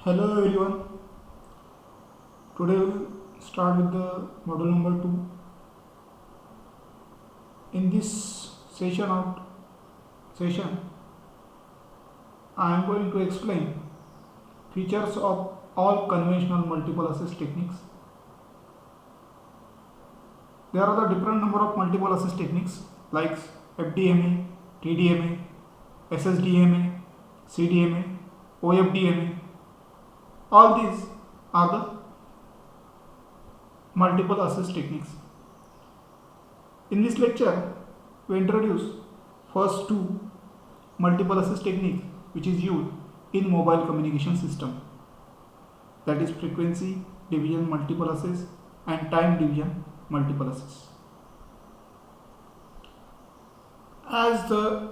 Hello everyone. Today we'll start with the module number 2. In this session I am going to explain features of all conventional multiple access techniques. There are the different number of multiple access techniques like FDMA, TDMA, SSDMA, CDMA, OFDMA. All these are the multiple access techniques. In this lecture, we introduce first two multiple access techniques which is used in mobile communication system, that is frequency division multiple access and time division multiple access. As the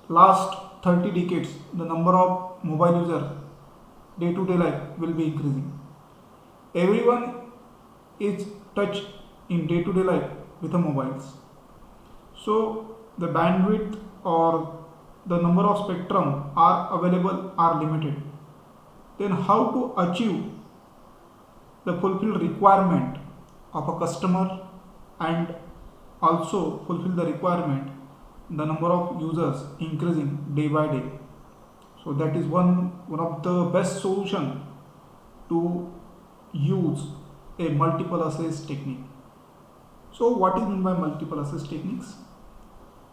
last 30 decades, the number of mobile users day-to-day life will be increasing. Everyone is touched in day-to-day life with the mobiles. So the bandwidth or the number of spectrum are available are limited. Then how to achieve the fulfilled requirement of a customer and also fulfill the requirement the number of users increasing day by day. So that is one of the best solution to use a multiple access technique. So what is meant by multiple access techniques?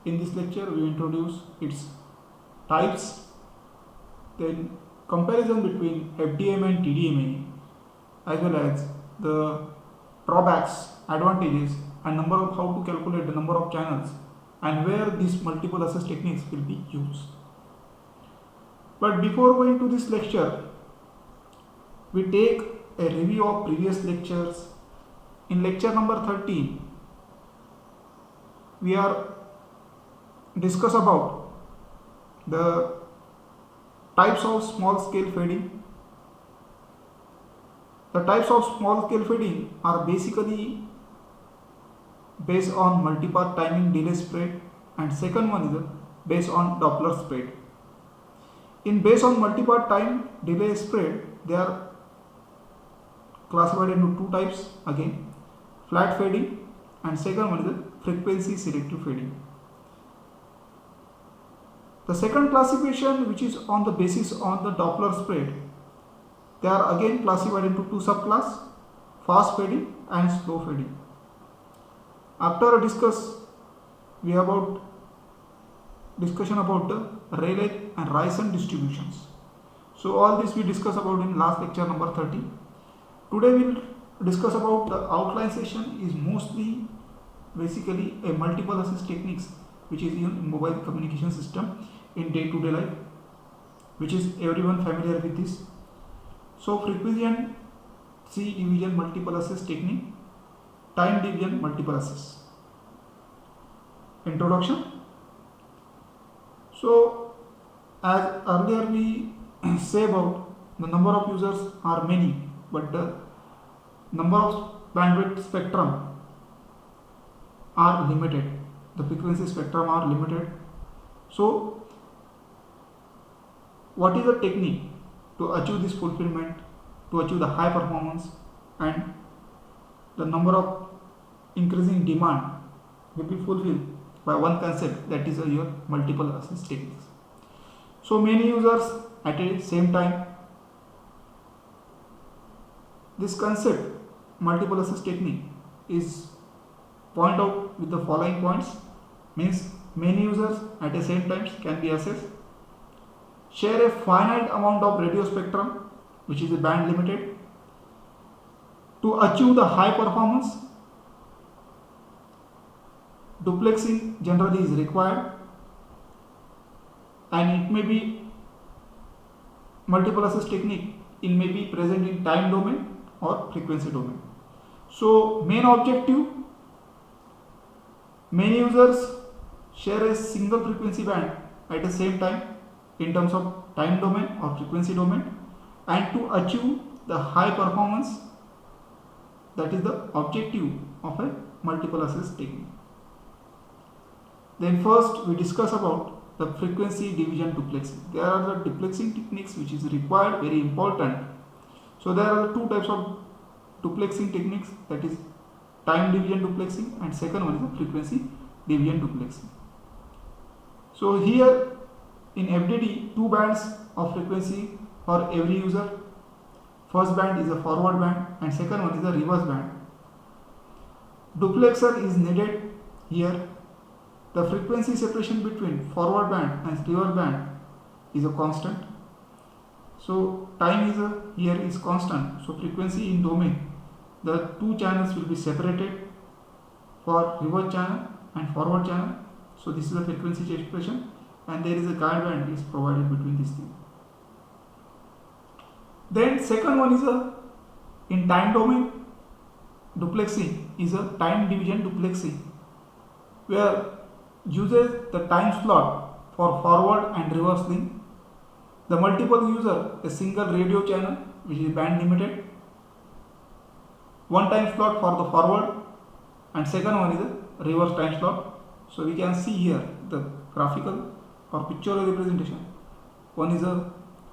In this lecture we introduce its types, then comparison between FDMA and TDMA, as well as the drawbacks, advantages and number of how to calculate the number of channels and where these multiple access techniques will be used. But before going to this lecture, we take a review of previous lectures. In lecture number 13, we are discuss about the types of small scale fading. The types of small scale fading are basically based on multipath timing delay spread, and second one is based on Doppler spread. In based on multipath time delay spread, they are classified into two types again, flat fading and second one is frequency selective fading. The second classification, which is on the basis on the Doppler spread, they are again classified into two subclass, fast fading and slow fading. After we have discussion about the Rayleigh and Raison distributions. So all this we discuss about in last lecture number 30. Today we will discuss about the outline session is mostly basically a multiple access techniques which is in mobile communication system in day-to-day life, which is everyone familiar with this. So frequency division multiple access technique, time division multiple access. Introduction. So as earlier we say about the number of users are many, but the number of bandwidth spectrum are limited, the frequency spectrum are limited. So what is the technique to achieve this fulfillment, to achieve the high performance and the number of increasing demand will be fulfilled by one concept, that is your multiple access techniques. So many users at a same time. This concept multiple access technique is point out with the following points, means many users at the same time can be accessed, share a finite amount of radio spectrum which is a band limited. To achieve the high performance, duplexing generally is required, and it may be multiple access technique, it may be present in time domain or frequency domain. So main objective, many users share a single frequency band at the same time in terms of time domain or frequency domain, and to achieve the high performance, that is the objective of a multiple access technique. Then first we discuss about the frequency division duplexing. There are the duplexing techniques which is required, very important. So there are the two types of duplexing techniques, that is time division duplexing, and second one is the frequency division duplexing. So here in FDD, two bands of frequency for every user. First band is a forward band and second one is a reverse band. Duplexer is needed here. The frequency separation between forward band and reverse band is a constant. So time here is constant. So frequency in domain, the two channels will be separated for reverse channel and forward channel. So this is the frequency expression, and there is a guide band is provided between these things. Then second one is in time domain duplexing is a time division duplexing, where uses the time slot for forward and reverse link. The multiple user a single radio channel which is band limited. One time slot for the forward and second one is a reverse time slot. So we can see here the graphical or pictorial representation. One is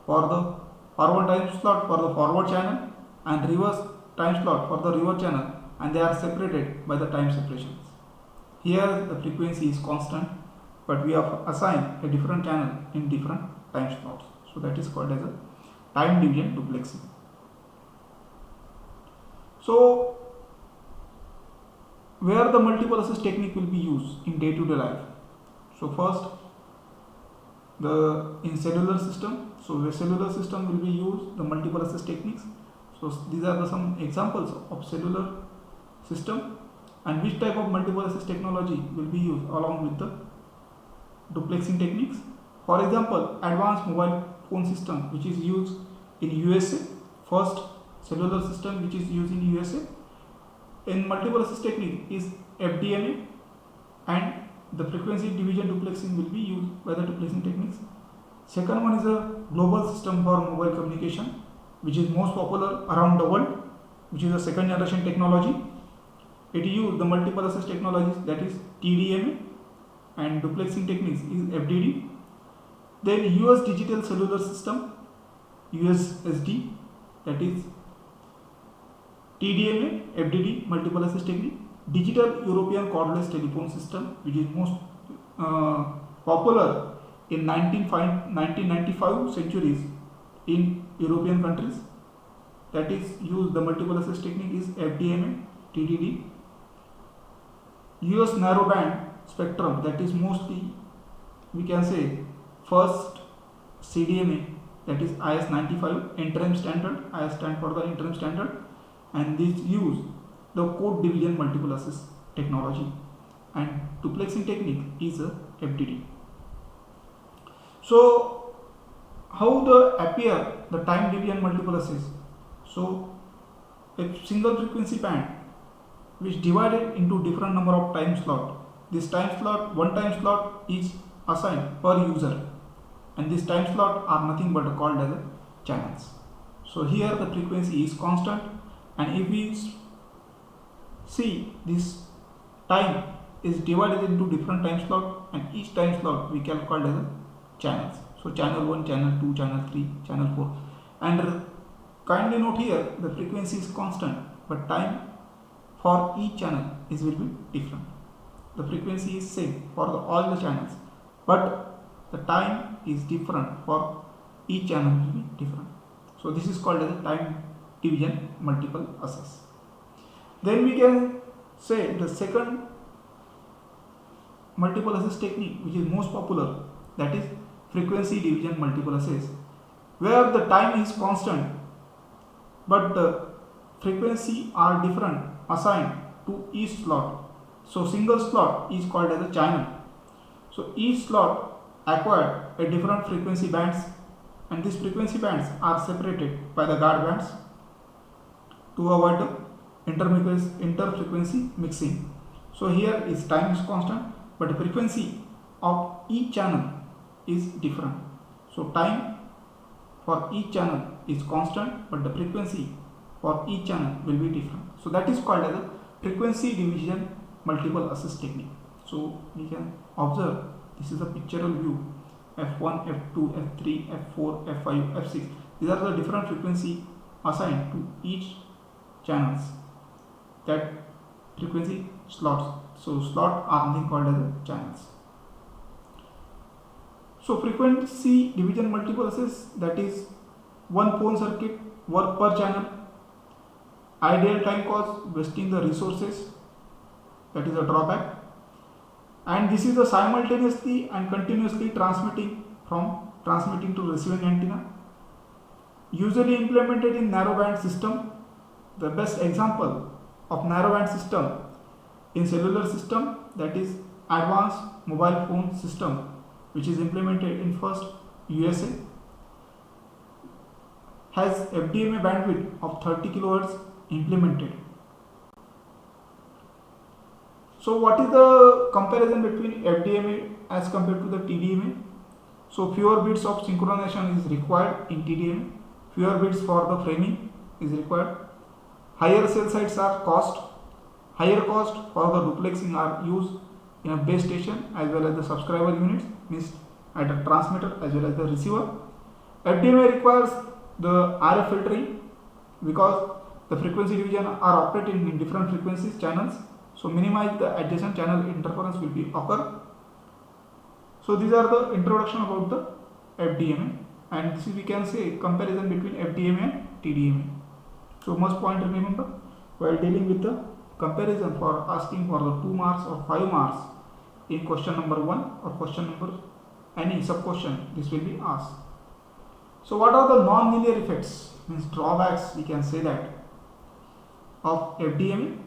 for the forward time slot for the forward channel and reverse time slot for the reverse channel, and they are separated by the time separations. Here the frequency is constant, but we have assigned a different channel in different time slots. So that is called as a time division duplexing. So where the multiple access technique will be used in day-to-day life. So first, in cellular system. So the cellular system will be used the multiple access techniques. So these are some examples of cellular system, and which type of multiple access technology will be used along with the duplexing techniques. For example, advanced mobile phone system which is used in USA. First cellular system which is used in USA in multiple access technique is FDMA, and the frequency division duplexing will be used by the duplexing techniques. Second one is a global system for mobile communication which is most popular around the world, which is a second generation technology. It uses the multiple access technologies, that is TDMA, and duplexing techniques is FDD. Then US digital cellular system, USSD, that is TDMA, FDD, multiple access technique. Digital European cordless telephone system, which is most popular in 1995 centuries in European countries, that is use the multiple access technique is FDMA, TDD. US narrowband spectrum, that is mostly we can say first CDMA, that is IS-95 interim standard. IS stand for the interim standard, and this use the code division multiple access technology, and duplexing technique is a FDD. So how the appear the time division multiple access? So a single frequency band which divided into different number of time slot. This time slot, one time slot is assigned per user, and this time slot are nothing but called as channels. So here the frequency is constant, and if we see this time is divided into different time slot, and each time slot we can call as channels. So channel 1, channel 2, channel 3, channel 4, and kindly note here the frequency is constant, but time for each channel will be different. The frequency is same for all the channels, but the time is different for each channel will be different. So this is called as a time division multiple access. Then we can say the second multiple access technique which is most popular, that is frequency division multiple access, where the time is constant but the frequency are different assigned to each slot. So single slot is called as a channel. So each slot acquired a different frequency bands, and these frequency bands are separated by the guard bands to avoid the interfrequency mixing. So here is time is constant, but the frequency of each channel is different. So time for each channel is constant, but the frequency for each channel will be different. So that is called as a frequency division multiple access technique. So we can observe This is a pictorial view. F1, F2, F3, F4, F5, F6. These are the different frequency assigned to each channels. That frequency slots. So slot are nothing called as channels. So frequency division multiplexes, that is one phone circuit work per channel. Ideal time cost, wasting the resources, that is a drawback. And this is a simultaneously and continuously transmitting to receiving antenna. Usually implemented in narrowband system. The best example of narrowband system in cellular system, that is advanced mobile phone system, which is implemented in first USA, has FDMA bandwidth of 30 kHz implemented. So what is the comparison between FDMA as compared to the TDMA? So fewer bits of synchronization is required in TDMA, fewer bits for the framing is required, higher cell sites are cost, higher cost for the duplexing are used in a base station as well as the subscriber units, means at a transmitter as well as the receiver. FDMA requires the RF filtering because the frequency division are operating in different frequencies channels, so minimize the adjacent channel interference will be occur. So these are the introduction about the FDMA, and this is, we can say, comparison between FDMA and TDMA. So must point remember while dealing with the comparison for asking for the 2 marks or 5 marks in question number 1 or question number any sub question, this will be asked. So what are the non-linear effects, means drawbacks, we can say that, of FDMA?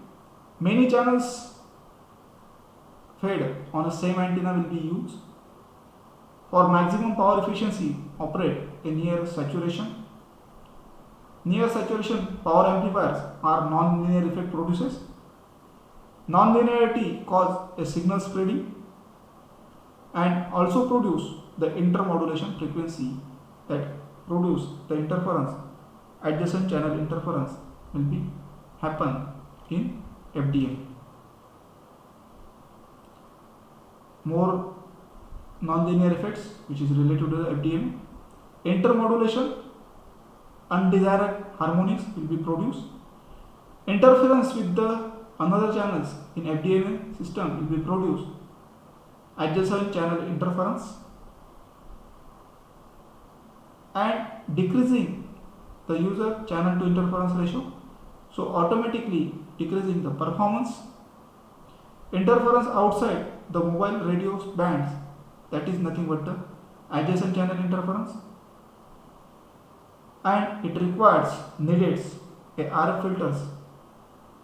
Many channels fed on the same antenna will be used. For maximum power efficiency, operate a near saturation. Near saturation power amplifiers are non-linear effect producers. Non-linearity cause a signal spreading and also produce the intermodulation frequency that produce the interference, adjacent channel interference will be happen in FDMA. More non-linear effects which is related to the FDMA. Intermodulation, undesired harmonics will be produced. Interference with the another channels in FDMA system will be produced. Adjacent channel interference and decreasing the user channel to interference ratio, so automatically decreasing the performance. Interference outside the mobile radio bands, that is nothing but the adjacent channel interference, and it needs a RF filters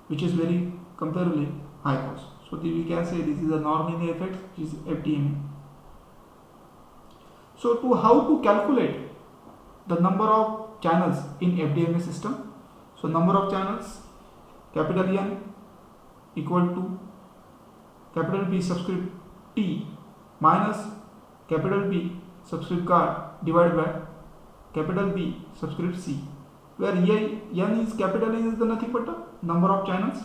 which is very comparably high cost. So we can say this is a non-linear effect, which is FDMA. So how to calculate the number of channels in FDMA system? So number of channels, capital N equal to capital B subscript T minus capital B subscript guard divided by capital B subscript C, where N is capital N is the nothing but the number of channels,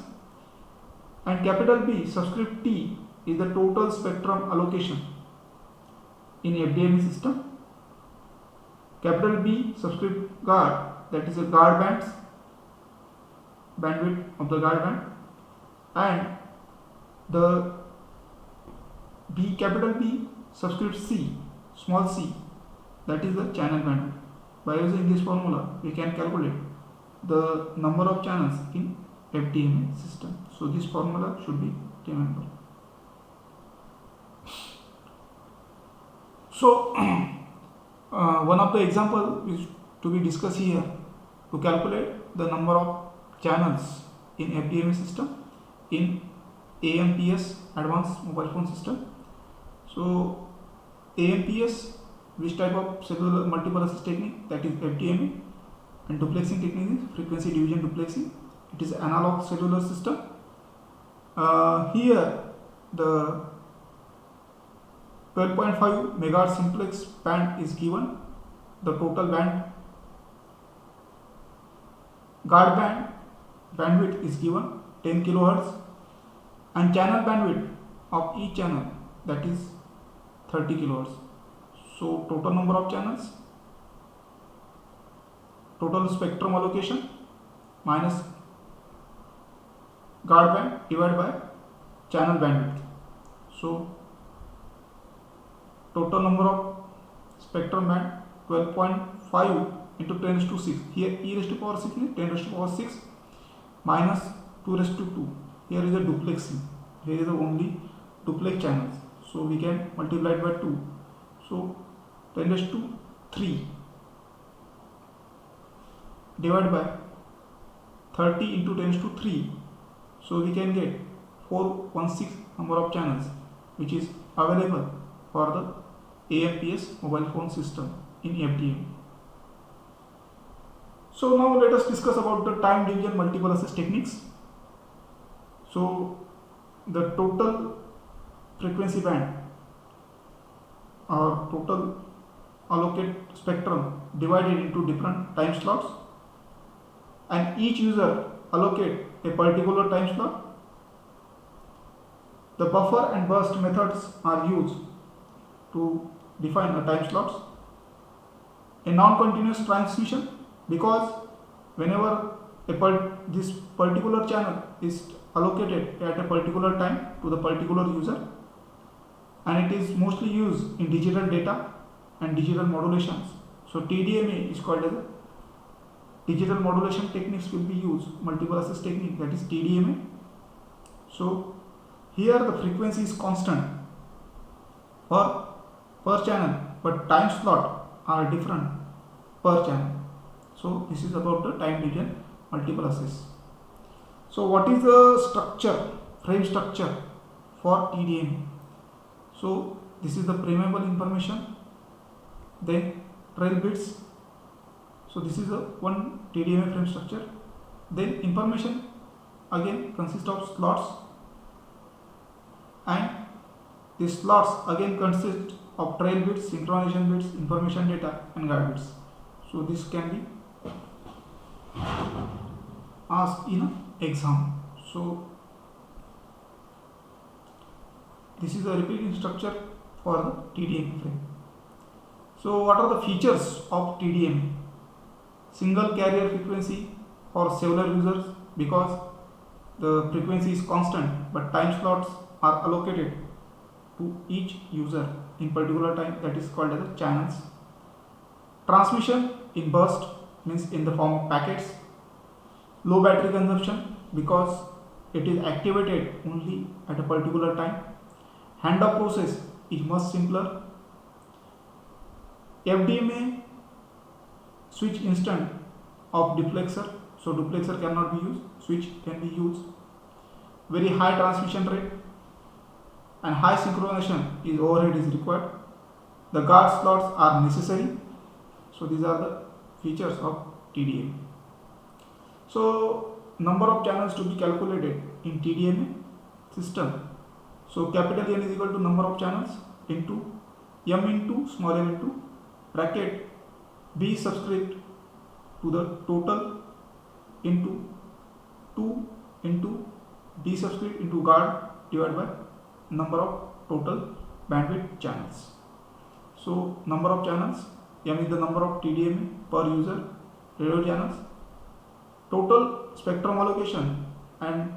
and capital B subscript T is the total spectrum allocation in FDMA system. Capital B subscript guard, that is a guard bandwidth of the guard band, and the capital B subscript C, small c, that is the channel bandwidth. By using this formula, we can calculate the number of channels in FDMA system. So this formula should be remembered. So one of the example is to be discussed here to calculate the number of channels in FDMA system in AMPS, advanced mobile phone system. So AMPS, which type of cellular multiple access technique, that is FDMA, and duplexing technique is frequency division duplexing. It is analog cellular system. Here the 12.5 megahertz simplex band is given. The total band guard band bandwidth is given 10 kilohertz, and channel bandwidth of each channel, that is 30 kilohertz. So total number of channels, total spectrum allocation minus guard band divided by channel bandwidth. So total number of spectrum band 12.5 into 10 raised to 6. Here e raised to power 6 means 10 raised to power 6 minus 2 raised to 2. Here is a duplexing. Here is the only duplex channels. So we can multiply it by 2. So 10 raised to 3 divided by 30 into 10 raised to 3. So we can get 416 number of channels which is available for the AMPS mobile phone system in FDM. So now let us discuss about the time division multiple access techniques. So the total frequency band or total allocate spectrum divided into different time slots, and each user allocate a particular time slot. The buffer and burst methods are used to define a time slots. A non-continuous transmission, because whenever this particular channel is allocated at a particular time to the particular user, and it is mostly used in digital data and digital modulations. So TDMA is called as a digital modulation techniques will be used, multiple access technique, that is TDMA. So here the frequency is constant for per channel, but time slot are different per channel. So this is about the time division multiple access. So what is the structure, frame structure for TDMA? So this is the frameable information, then trail bits. So this is a one TDMA frame structure. Then information again consists of slots, and the slots again consist of trail bits, synchronization bits, information data, and guard bits. So this can be asked in an exam. So this is the repeating structure for the TDMA frame. So what are the features of TDMA? Single carrier frequency for several users, because the frequency is constant but time slots are allocated to each user in particular time, that is called as the channels. Transmission in burst, means in the form of packets. Low battery consumption, because it is activated only at a particular time. Handoff process is much simpler. FDMA switch instant of duplexer, so duplexer cannot be used, switch can be used. Very high transmission rate and high synchronization is overhead is required. The guard slots are necessary. So these are the features of TDMA. So number of channels to be calculated in TDMA system. So capital N is equal to number of channels into m into small m into bracket B subscript to the total into 2 into B subscript into guard divided by number of total bandwidth channels. So number of channels, m is the number of TDMA per user radio channels, total spectrum allocation, and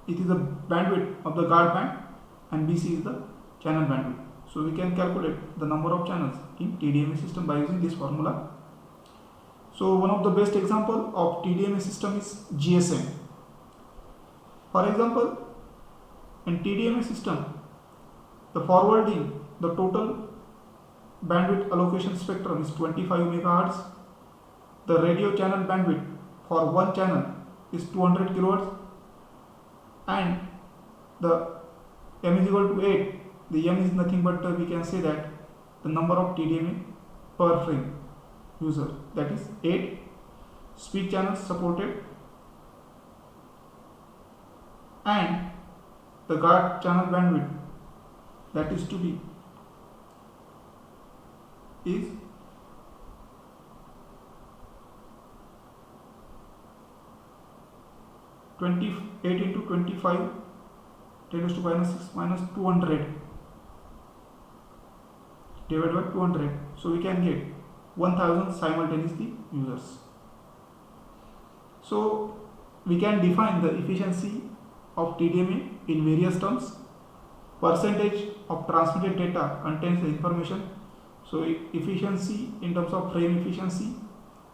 it is the bandwidth of the guard band, and BC is the channel bandwidth. So we can calculate the number of channels in TDMA system by using this formula. So one of the best example of TDMA system is GSM. For example, in TDMA system, the forwarding, the total bandwidth allocation spectrum is 25 MHz. The radio channel bandwidth for one channel is 200 kHz, and the m is equal to 8. The m is nothing but we can say that the number of TDMA per frame user, that is 8 speed channels supported, and the guard channel bandwidth, that is to be is 28 into 25 10 to minus 6 minus 200. divided by 200. So we can get 1000 simultaneously users. So we can define the efficiency of TDMA in various terms. Percentage of transmitted data contains the information. So efficiency in terms of frame efficiency,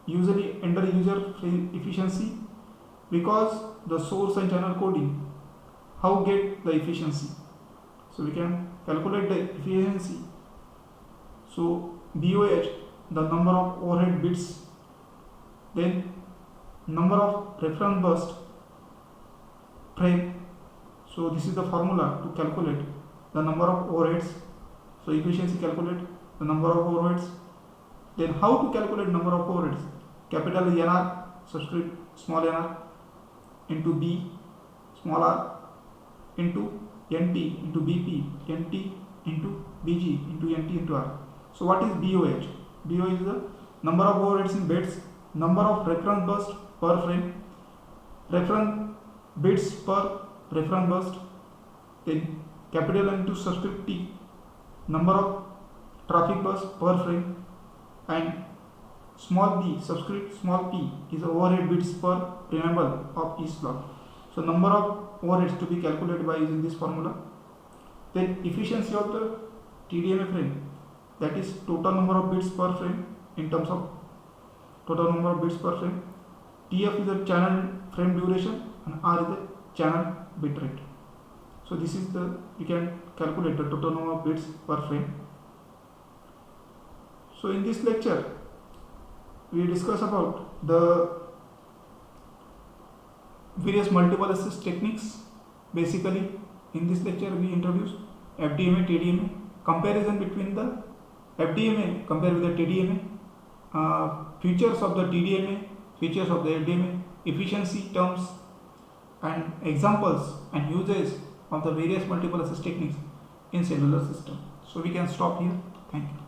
usually under user frame efficiency, because the source and channel coding, how get the efficiency. So we can calculate the efficiency. So BOH, the number of overhead bits, then number of reference burst frame. So this is the formula to calculate the number of overheads. So efficiency calculate the number of overheads. Then how to calculate number of overheads? Capital NR subscript small nr into B small r into NT into BP, NT into BG into NT into R. So what is BOH? BOH is the number of overheads in bits, number of reference burst per frame, reference bits per reference burst, then capital N into subscript T, number of traffic burst per frame, and small b subscript small p is the overhead bits per preamble of each slot. So number of overheads to be calculated by using this formula. Then efficiency of the TDMA frame, that is total number of bits per frame in terms of total number of bits per frame. TF is the channel frame duration and R is the channel bit rate. So this is the, you can calculate the total number of bits per frame. So in this lecture we discuss about the various multiple access techniques. Basically in this lecture we introduce FDMA, TDMA, comparison between the FDMA compared with the TDMA, features of the TDMA, features of the FDMA, efficiency terms, and examples and uses of the various multiple access techniques in cellular system. So we can stop here. Thank you.